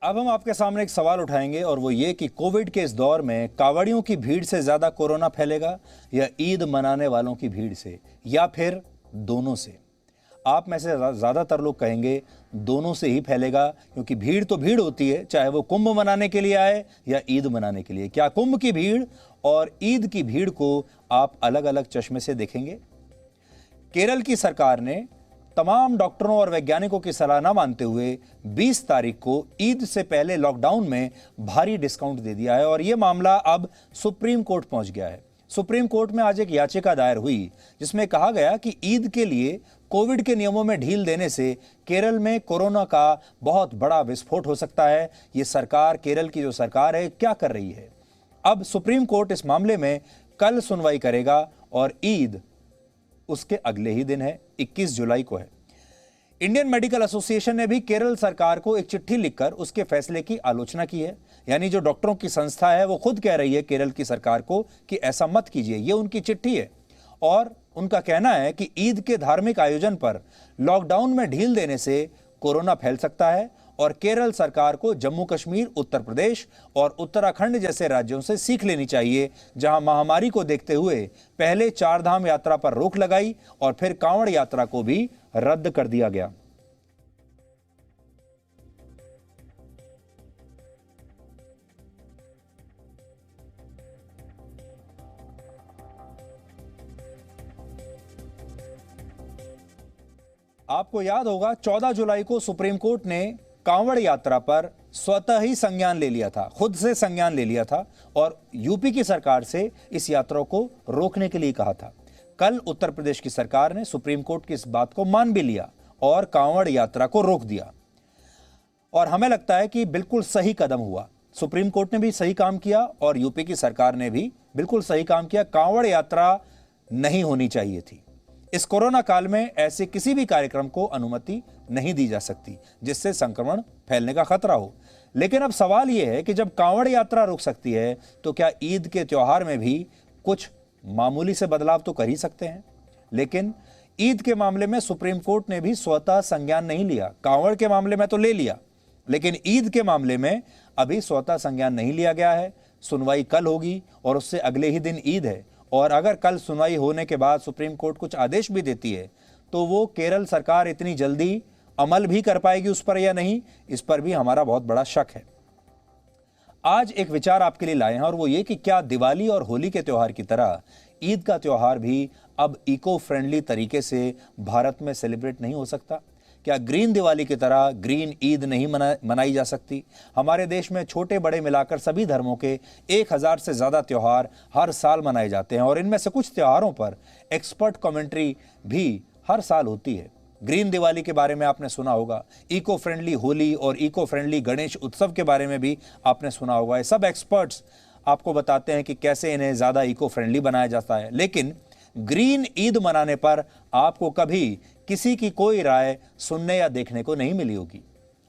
अब हम आपके सामने एक सवाल उठाएंगे और वो ये कि कोविड के इस दौर में कांवड़ियों की भीड़ से ज्यादा कोरोना फैलेगा या ईद मनाने वालों की भीड़ से, या फिर दोनों से। आप में से ज्यादातर लोग कहेंगे दोनों से ही फैलेगा, क्योंकि भीड़ तो भीड़ होती है, चाहे वो कुंभ मनाने के लिए आए या ईद मनाने के लिए। क्या कुंभ की भीड़ और ईद की भीड़ को आप अलग अलग चश्मे से देखेंगे? केरल की सरकार ने तमाम डॉक्टरों और वैज्ञानिकों की सलाह न मानते हुए 20 तारीख को ईद से पहले लॉकडाउन में भारी डिस्काउंट दे दिया है और यह मामला अब सुप्रीम कोर्ट पहुंच गया है। सुप्रीम कोर्ट में आज एक याचिका दायर हुई जिसमें कहा गया कि ईद के लिए कोविड के नियमों में ढील देने से केरल में कोरोना का बहुत बड़ा विस्फोट हो सकता है। ये सरकार, केरल की जो सरकार है, क्या कर रही है? अब सुप्रीम कोर्ट इस मामले में कल सुनवाई करेगा और ईद उसके अगले ही दिन है, 21 जुलाई को है। इंडियन मेडिकल एसोसिएशन ने भी केरल सरकार को एक चिट्ठी लिखकर उसके फैसले की आलोचना की है। यानी जो डॉक्टरों की संस्था है वो खुद कह रही है केरल की सरकार को कि ऐसा मत कीजिए। ये उनकी चिट्ठी है और उनका कहना है कि ईद के धार्मिक आयोजन पर लॉकडाउन में ढील देने से कोरोना फैल सकता है और केरल सरकार को जम्मू कश्मीर, उत्तर प्रदेश और उत्तराखंड जैसे राज्यों से सीख लेनी चाहिए, जहां महामारी को देखते हुए पहले चारधाम यात्रा पर रोक लगाई और फिर कांवड़ यात्रा को भी रद्द कर दिया गया। आपको याद होगा 14 जुलाई को सुप्रीम कोर्ट ने कांवड़ यात्रा पर स्वतः ही संज्ञान ले लिया था, खुद से संज्ञान ले लिया था और यूपी की सरकार से इस यात्रा को रोकने के लिए कहा था। कल उत्तर प्रदेश की सरकार ने सुप्रीम कोर्ट की इस बात को मान भी लिया और कांवड़ यात्रा को रोक दिया और हमें लगता है कि बिल्कुल सही कदम हुआ। सुप्रीम कोर्ट ने भी सही काम किया और यूपी की सरकार ने भी बिल्कुल सही काम किया। कांवड़ यात्रा नहीं होनी चाहिए थी। इस कोरोना काल में ऐसे किसी भी कार्यक्रम को अनुमति नहीं दी जा सकती जिससे संक्रमण फैलने का खतरा हो। लेकिन अब सवाल यह है कि जब कांवड़ यात्रा रुक सकती है तो क्या ईद के त्योहार में भी कुछ मामूली से बदलाव तो कर ही सकते हैं। लेकिन ईद के मामले में सुप्रीम कोर्ट ने भी स्वतः संज्ञान नहीं लिया। कांवड़ के मामले में तो ले लिया, लेकिन ईद के मामले में अभी स्वतः संज्ञान नहीं लिया गया है। सुनवाई कल होगी और उससे अगले ही दिन ईद है और अगर कल सुनवाई होने के बाद सुप्रीम कोर्ट कुछ आदेश भी देती है तो वो केरल सरकार इतनी जल्दी अमल भी कर पाएगी उस पर या नहीं, इस पर भी हमारा बहुत बड़ा शक है। आज एक विचार आपके लिए लाए हैं और वो ये कि क्या दिवाली और होली के त्योहार की तरह ईद का त्योहार भी अब इको फ्रेंडली तरीके से भारत में सेलिब्रेट नहीं हो सकता? क्या ग्रीन दिवाली की तरह ग्रीन ईद नहीं मनाई जा सकती? हमारे देश में छोटे बड़े मिलाकर सभी धर्मों के 1000 से ज़्यादा त्यौहार हर साल मनाए जाते हैं और इनमें से कुछ त्योहारों पर एक्सपर्ट कमेंट्री भी हर साल होती है। ग्रीन दिवाली के बारे में आपने सुना होगा, इको फ्रेंडली होली और इको फ्रेंडली गणेश उत्सव के बारे में भी आपने सुना होगा। ये सब एक्सपर्ट्स आपको बताते हैं कि कैसे इन्हें ज़्यादा इको फ्रेंडली बनाया जाता है। लेकिन ग्रीन ईद मनाने पर आपको कभी किसी की कोई राय सुनने या देखने को नहीं मिली होगी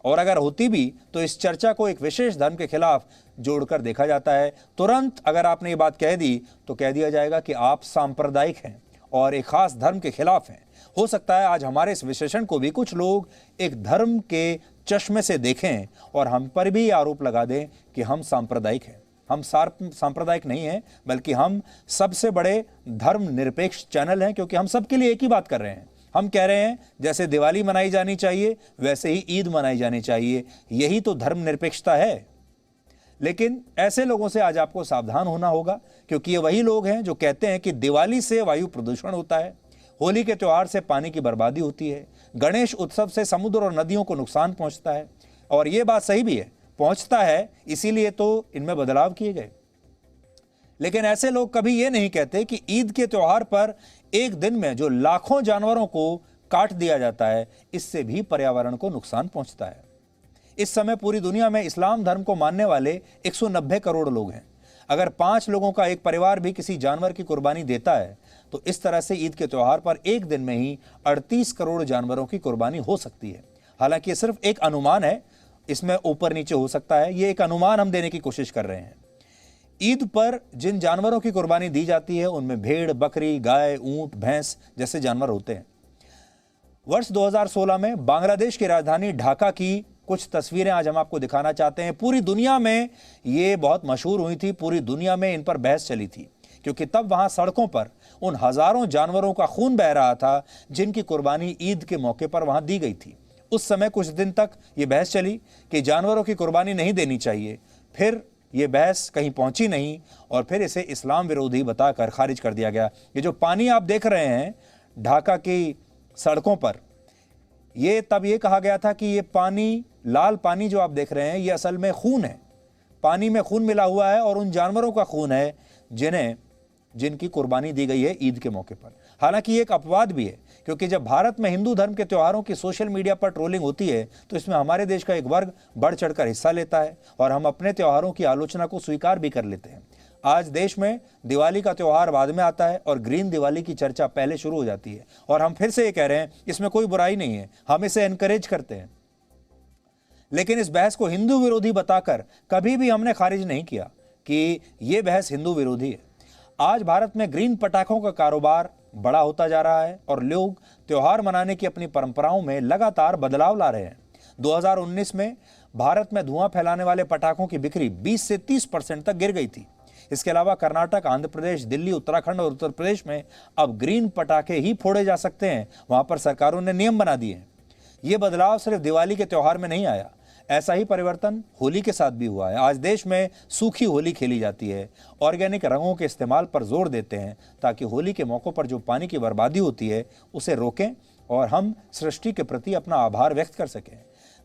और अगर होती भी तो इस चर्चा को एक विशेष धर्म के खिलाफ जोड़कर देखा जाता है। तुरंत अगर आपने ये बात कह दी तो कह दिया जाएगा कि आप सांप्रदायिक हैं और एक खास धर्म के खिलाफ हैं। हो सकता है आज हमारे इस विशेषण को भी कुछ लोग एक धर्म के चश्मे से देखें और हम पर भी आरोप लगा दें कि हम सांप्रदायिक हैं। हम सांप्रदायिक नहीं हैं, बल्कि हम सबसे बड़े धर्म निरपेक्ष चैनल हैं, क्योंकि हम सबके लिए एक ही बात कर रहे हैं। हम कह रहे हैं जैसे दिवाली मनाई जानी चाहिए वैसे ही ईद मनाई जानी चाहिए। यही तो धर्म निरपेक्षता है। लेकिन ऐसे लोगों से आज आपको सावधान होना होगा, क्योंकि ये वही लोग हैं जो कहते हैं कि दिवाली से वायु प्रदूषण होता है, होली के त्योहार से पानी की बर्बादी होती है, गणेश उत्सव से समुद्र और नदियों को नुकसान पहुंचता है। और ये बात सही भी है, पहुंचता है, इसीलिए तो इनमें बदलाव किए गए। लेकिन ऐसे लोग कभी ये नहीं कहते कि ईद के त्योहार पर एक दिन में जो लाखों जानवरों को काट दिया जाता है, इससे भी पर्यावरण को नुकसान पहुंचता है। इस समय पूरी दुनिया में इस्लाम धर्म को मानने वाले 190 करोड़ लोग हैं। अगर 5 लोगों का एक परिवार भी किसी जानवर की कुर्बानी देता है तो इस तरह से ईद के त्योहार पर एक दिन में ही 38 करोड़ जानवरों की कुर्बानी हो सकती है। हालांकि ये सिर्फ एक अनुमान है, इसमें ऊपर नीचे हो सकता है। ये एक अनुमान हम देने की कोशिश कर रहे हैं। ईद पर जिन जानवरों की कुर्बानी दी जाती है उनमें भेड़, बकरी, गाय, ऊंट, भैंस जैसे जानवर होते हैं। वर्ष 2016 में बांग्लादेश की राजधानी ढाका की कुछ तस्वीरें आज हम आपको दिखाना चाहते हैं। पूरी दुनिया में ये बहुत मशहूर हुई थी, पूरी दुनिया में इन पर बहस चली थी, क्योंकि तब वहां सड़कों पर उन हजारों जानवरों का खून बह रहा था जिनकी कुर्बानी ईद के मौके पर वहां दी गई थी। उस समय कुछ दिन तक ये बहस चली कि जानवरों की कुर्बानी नहीं देनी चाहिए। फिर ये बहस कहीं पहुंची नहीं और फिर इसे इस्लाम विरोधी बताकर खारिज कर दिया गया। ये जो पानी आप देख रहे हैं ढाका की सड़कों पर, ये तब ये कहा गया था कि ये पानी, लाल पानी जो आप देख रहे हैं, ये असल में खून है, पानी में खून मिला हुआ है और उन जानवरों का खून है जिनकी कुर्बानी दी गई है ईद के मौके पर। हालांकि ये एक अपवाद भी है, क्योंकि जब भारत में हिंदू धर्म के त्योहारों की सोशल मीडिया पर ट्रोलिंग होती है तो इसमें हमारे देश का एक वर्ग बढ़ चढ़कर हिस्सा लेता है और हम अपने त्योहारों की आलोचना को स्वीकार भी कर लेते हैं। आज देश में दिवाली का त्योहार बाद में आता है और ग्रीन दिवाली की चर्चा पहले शुरू हो जाती है, और हम फिर से ये कह रहे हैं इसमें कोई बुराई नहीं है, हम इसे एनकरेज करते हैं। लेकिन इस बहस को हिंदू विरोधी बताकर कभी भी हमने खारिज नहीं किया कि यह बहस हिंदू विरोधी है। आज भारत में ग्रीन पटाखों का कारोबार बड़ा होता जा रहा है और लोग त्योहार मनाने की अपनी परंपराओं में लगातार बदलाव ला रहे हैं। 2019 में भारत में धुआं फैलाने वाले पटाखों की बिक्री 20 से 30% तक गिर गई थी। इसके अलावा कर्नाटक, आंध्र प्रदेश, दिल्ली, उत्तराखंड और उत्तर प्रदेश में अब ग्रीन पटाखे ही फोड़े जा सकते हैं। वहां पर सरकारों ने नियम बना दिए हैं। ये बदलाव सिर्फ दिवाली के त्योहार में नहीं आया, ऐसा ही परिवर्तन होली के साथ भी हुआ है। आज देश में सूखी होली खेली जाती है, ऑर्गेनिक रंगों के इस्तेमाल पर जोर देते हैं ताकि होली के मौकों पर जो पानी की बर्बादी होती है उसे रोकें और हम सृष्टि के प्रति अपना आभार व्यक्त कर सकें।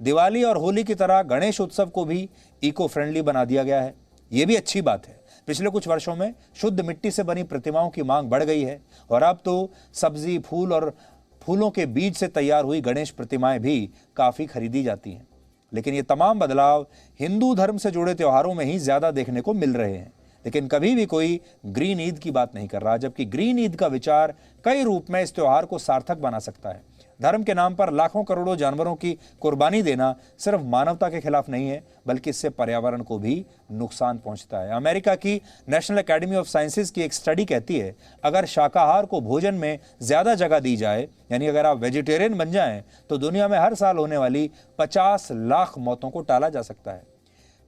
दिवाली और होली की तरह गणेश उत्सव को भी इको फ्रेंडली बना दिया गया है, ये भी अच्छी बात है। पिछले कुछ वर्षों में शुद्ध मिट्टी से बनी प्रतिमाओं की मांग बढ़ गई है और अब तो सब्जी, फूल और फूलों के बीज से तैयार हुई गणेश प्रतिमाएं भी काफी खरीदी जाती हैं। लेकिन ये तमाम बदलाव हिंदू धर्म से जुड़े त्योहारों में ही ज्यादा देखने को मिल रहे हैं। लेकिन कभी भी कोई ग्रीन ईद की बात नहीं कर रहा, जबकि ग्रीन ईद का विचार कई रूप में इस त्योहार को सार्थक बना सकता है। धर्म के नाम पर लाखों करोड़ों जानवरों की कुर्बानी देना सिर्फ मानवता के खिलाफ नहीं है, बल्कि इससे पर्यावरण को भी नुकसान पहुंचता है। अमेरिका की नेशनल एकेडमी ऑफ साइंसेज की एक स्टडी कहती है, अगर शाकाहार को भोजन में ज्यादा जगह दी जाए, यानी अगर आप वेजिटेरियन बन जाएं, तो दुनिया में हर साल होने वाली 50 लाख मौतों को टाला जा सकता है।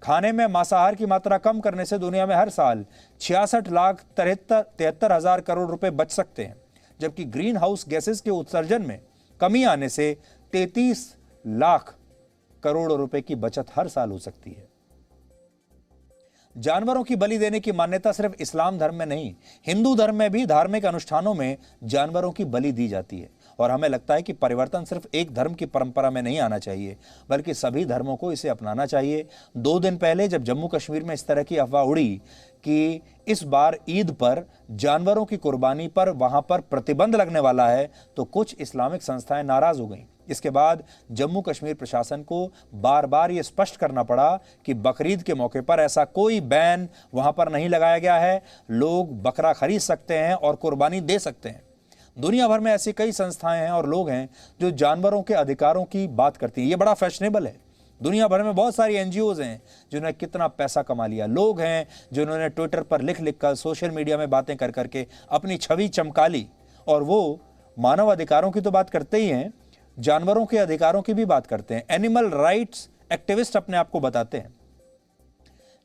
खाने में मांसाहार की मात्रा कम करने से दुनिया में हर साल 66,73,73,000 करोड़ रुपए बच सकते हैं, जबकि ग्रीन हाउस गैसेस के उत्सर्जन में कमी आने से 33 लाख करोड़ रुपए की बचत हर साल हो सकती है। जानवरों की बलि देने की मान्यता सिर्फ इस्लाम धर्म में नहीं, हिंदू धर्म में भी धार्मिक अनुष्ठानों में जानवरों की बलि दी जाती है। और हमें लगता है कि परिवर्तन सिर्फ एक धर्म की परंपरा में नहीं आना चाहिए, बल्कि सभी धर्मों को इसे अपनाना चाहिए। 2 दिन पहले जब जम्मू कश्मीर में इस तरह की अफवाह उड़ी कि इस बार ईद पर जानवरों की कुर्बानी पर वहां पर प्रतिबंध लगने वाला है, तो कुछ इस्लामिक संस्थाएं नाराज हो गईं। इसके बाद जम्मू कश्मीर प्रशासन को बार बार यह स्पष्ट करना पड़ा कि बकरीद के मौके पर ऐसा कोई बैन वहां पर नहीं लगाया गया है। लोग बकरा खरीद सकते हैं और कुर्बानी दे सकते हैं। दुनिया भर में ऐसी कई संस्थाएं हैं और लोग हैं जो जानवरों के अधिकारों की बात करती हैं। ये बड़ा फैशनेबल है। दुनिया भर में बहुत सारी एनजीओज हैं जिन्होंने कितना पैसा कमा लिया। लोग हैं जिन्होंने ट्विटर पर लिख लिख कर, सोशल मीडिया में बातें कर करके अपनी छवि चमका ली, और वो मानव अधिकारों की तो बात करते ही हैं, जानवरों के अधिकारों की भी बात करते हैं। एनिमल राइट्स एक्टिविस्ट अपने आप को बताते हैं।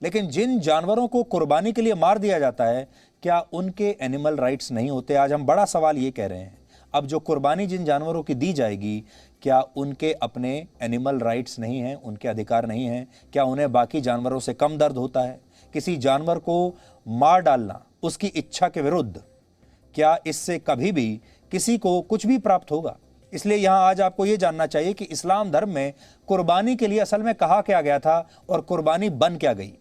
लेकिन जिन जानवरों को कुर्बानी के लिए मार दिया जाता है, क्या उनके एनिमल राइट्स नहीं होते? आज हम बड़ा सवाल ये कह रहे हैं। अब जो कुर्बानी जिन जानवरों की दी जाएगी, क्या उनके अपने एनिमल राइट्स नहीं हैं, उनके अधिकार नहीं हैं? क्या उन्हें बाकी जानवरों से कम दर्द होता है? किसी जानवर को मार डालना उसकी इच्छा के विरुद्ध, क्या इससे कभी भी किसी को कुछ भी प्राप्त होगा? इसलिए यहां आज आपको यह जानना चाहिए कि इस्लाम धर्म में कुर्बानी के लिए असल में कहा क्या गया था और कुर्बानी बन क्या गई।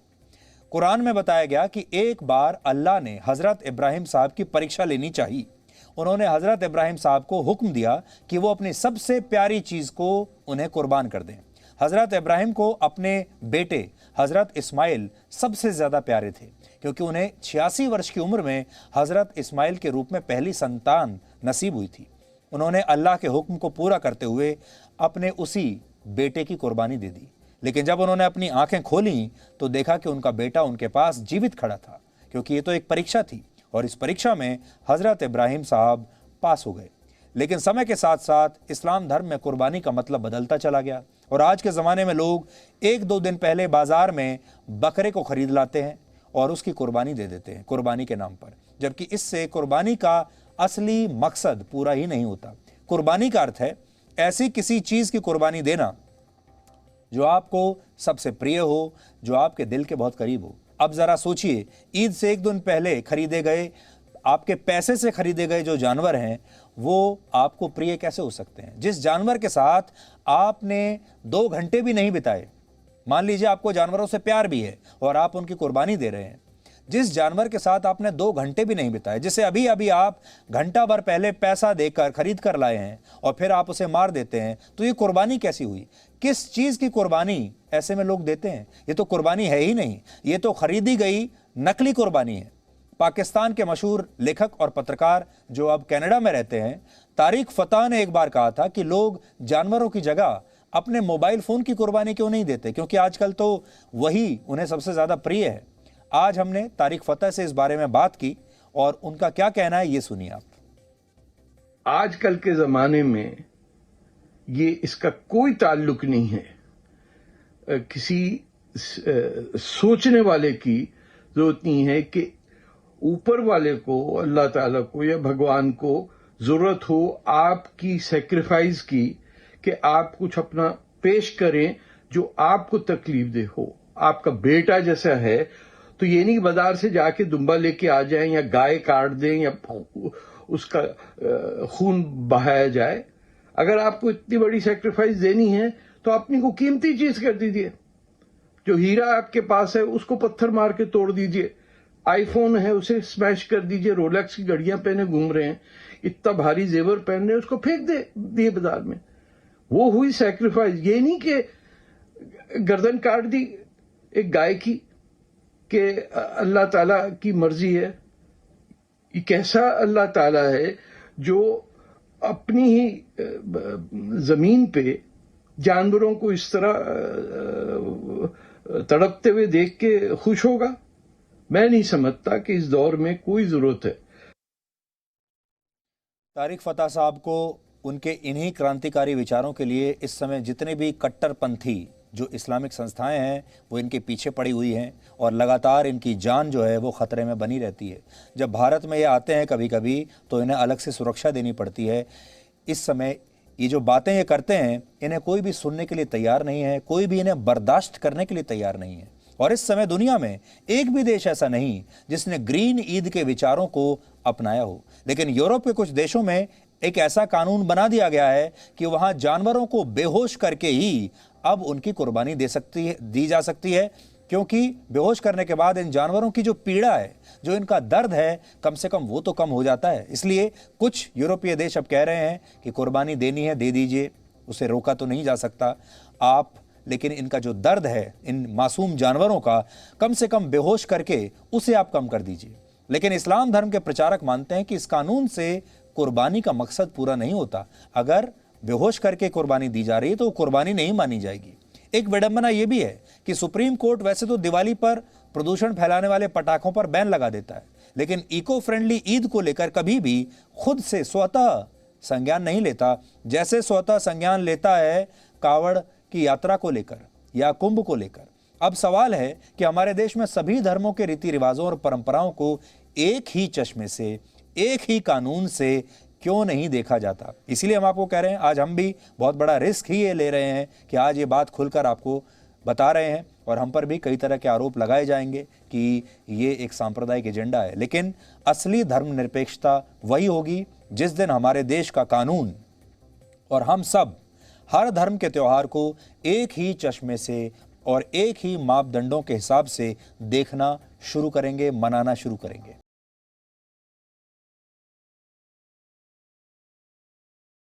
कुरान में बताया गया कि एक बार अल्लाह ने हजरत इब्राहिम साहब की परीक्षा लेनी चाहिए। उन्होंने हजरत इब्राहिम साहब को हुक्म दिया कि वो अपनी सबसे प्यारी चीज को उन्हें कुर्बान कर दें। हजरत इब्राहिम को अपने बेटे हजरत इस्माइल सबसे ज्यादा प्यारे थे, क्योंकि उन्हें 86 वर्ष की उम्र में हजरत इस्माइल के रूप में पहली संतान नसीब हुई थी। उन्होंने अल्लाह के हुक्म को पूरा करते हुए अपने उसी बेटे की कुर्बानी दे दी। लेकिन जब उन्होंने अपनी आंखें खोली तो देखा कि उनका बेटा उनके पास जीवित खड़ा था, क्योंकि ये तो एक परीक्षा थी और इस परीक्षा में हजरत इब्राहिम साहब पास हो गए। लेकिन समय के साथ साथ इस्लाम धर्म में कुर्बानी का मतलब बदलता चला गया और आज के ज़माने में लोग एक दो दिन पहले बाज़ार में बकरे को ख़रीद लाते हैं और उसकी कुर्बानी दे देते हैं कुर्बानी के नाम पर, जबकि इससे कुर्बानी का असली मकसद पूरा ही नहीं होता। कुर्बानी का अर्थ है ऐसी किसी चीज़ की कुर्बानी देना जो आपको सबसे प्रिय हो, जो आपके दिल के बहुत करीब हो। अब ज़रा सोचिए, ईद से एक दिन पहले खरीदे गए, आपके पैसे से खरीदे गए जो जानवर हैं वो आपको प्रिय कैसे हो सकते हैं? जिस जानवर के साथ आपने 2 घंटे भी नहीं बिताए, मान लीजिए आपको जानवरों से प्यार भी है और आप उनकी कुर्बानी दे रहे हैं, जिस जानवर के साथ आपने 2 घंटे भी नहीं बिताए, जिसे अभी अभी आप घंटा भर पहले पैसा देकर खरीद कर लाए हैं और फिर आप उसे मार देते हैं, तो ये कुर्बानी कैसी हुई? किस चीज़ की कुर्बानी ऐसे में लोग देते हैं? ये तो कुर्बानी है ही नहीं, ये तो खरीदी गई नकली कुर्बानी है। पाकिस्तान के मशहूर लेखक और पत्रकार जो अब कनाडा में रहते हैं, तारिक फतह ने एक बार कहा था कि लोग जानवरों की जगह अपने मोबाइल फ़ोन की कुर्बानी क्यों नहीं देते, क्योंकि आजकल तो वही उन्हें सबसे ज़्यादा प्रिय है। आज हमने तारिक फतह से इस बारे में बात की और उनका क्या कहना है ये सुनिए आप। आजकल के ज़माने में ये इसका कोई ताल्लुक नहीं है। किसी सोचने वाले की ज़रूरत नहीं है कि ऊपर वाले को, अल्लाह ताला को या भगवान को ज़रूरत हो आपकी सेक्रीफाइस की, कि आप कुछ अपना पेश करें जो आपको तकलीफ दे हो। आपका बेटा जैसा है तो ये नहीं बाजार से जाके दुम्बा लेके आ जाएं या गाय काट दें या उसका खून बहाया जाए। अगर आपको इतनी बड़ी सेक्रीफाइस देनी है तो अपनी को कीमती चीज कर दीजिए। जो हीरा आपके पास है उसको पत्थर मार के तोड़ दीजिए। आईफोन है उसे स्मैश कर दीजिए। रोलेक्स की घड़ियां पहने घूम रहे हैं, इतना भारी जेवर पहन रहे हैं, उसको फेंक दिए बाजार में। वो हुई सेक्रीफाइस। ये नहीं कि गर्दन काट दी एक गाय की कि अल्लाह ताला की मर्जी है। ये कैसा अल्लाह ताला है जो अपनी ही जमीन पे जानवरों को इस तरह तड़पते हुए देख के खुश होगा? मैं नहीं समझता कि इस दौर में कोई जरूरत है। तारिक फतह साहब को उनके इन्हीं क्रांतिकारी विचारों के लिए इस समय जितने भी कट्टरपंथी जो इस्लामिक संस्थाएं हैं वो इनके पीछे पड़ी हुई हैं और लगातार इनकी जान जो है वो ख़तरे में बनी रहती है। जब भारत में ये आते हैं कभी कभी तो इन्हें अलग से सुरक्षा देनी पड़ती है। इस समय ये जो बातें ये करते हैं इन्हें कोई भी सुनने के लिए तैयार नहीं है, कोई भी इन्हें बर्दाश्त करने के लिए तैयार नहीं है। और इस समय दुनिया में एक भी देश ऐसा नहीं जिसने ग्रीन ईद के विचारों को अपनाया हो। लेकिन यूरोप के कुछ देशों में एक ऐसा कानून बना दिया गया है कि वहां जानवरों को बेहोश करके ही अब उनकी कुर्बानी दी जा सकती है, क्योंकि बेहोश करने के बाद इन जानवरों की जो पीड़ा है, जो इनका दर्द है, कम से कम वो तो कम हो जाता है। इसलिए कुछ यूरोपीय देश अब कह रहे हैं कि कुर्बानी देनी है दे दीजिए, उसे रोका तो नहीं जा सकता आप, लेकिन इनका जो दर्द है इन मासूम जानवरों का, कम से कम बेहोश करके उसे आप कम कर दीजिए। लेकिन इस्लाम धर्म के प्रचारक मानते हैं कि इस कानून से कुर्बानी का मकसद पूरा नहीं होता। अगर बेहोश करके कुर्बानी दी जा रही है तो कुर्बानी नहीं मानी जाएगी। एक विडंबना यह भी है कि सुप्रीम कोर्ट वैसे तो दिवाली पर प्रदूषण फैलाने वाले पटाखों पर बैन लगा देता है, लेकिन इको फ्रेंडली ईद को लेकर कभी भी खुद से स्वतः संज्ञान नहीं लेता, जैसे स्वतः संज्ञान लेता है कावड़ की यात्रा को लेकर या कुंभ को लेकर। अब सवाल है कि हमारे देश में सभी धर्मों के रीति रिवाजों और परंपराओं को एक ही चश्मे से, एक ही कानून से क्यों नहीं देखा जाता। इसीलिए हम आपको कह रहे हैं, आज हम भी बहुत बड़ा रिस्क ही ये ले रहे हैं कि आज ये बात खुलकर आपको बता रहे हैं और हम पर भी कई तरह के आरोप लगाए जाएंगे कि ये एक सांप्रदायिक एजेंडा है। लेकिन असली धर्मनिरपेक्षता वही होगी जिस दिन हमारे देश का कानून और हम सब हर धर्म के त्यौहार को एक ही चश्मे से और एक ही मापदंडों के हिसाब से देखना शुरू करेंगे, मनाना शुरू करेंगे।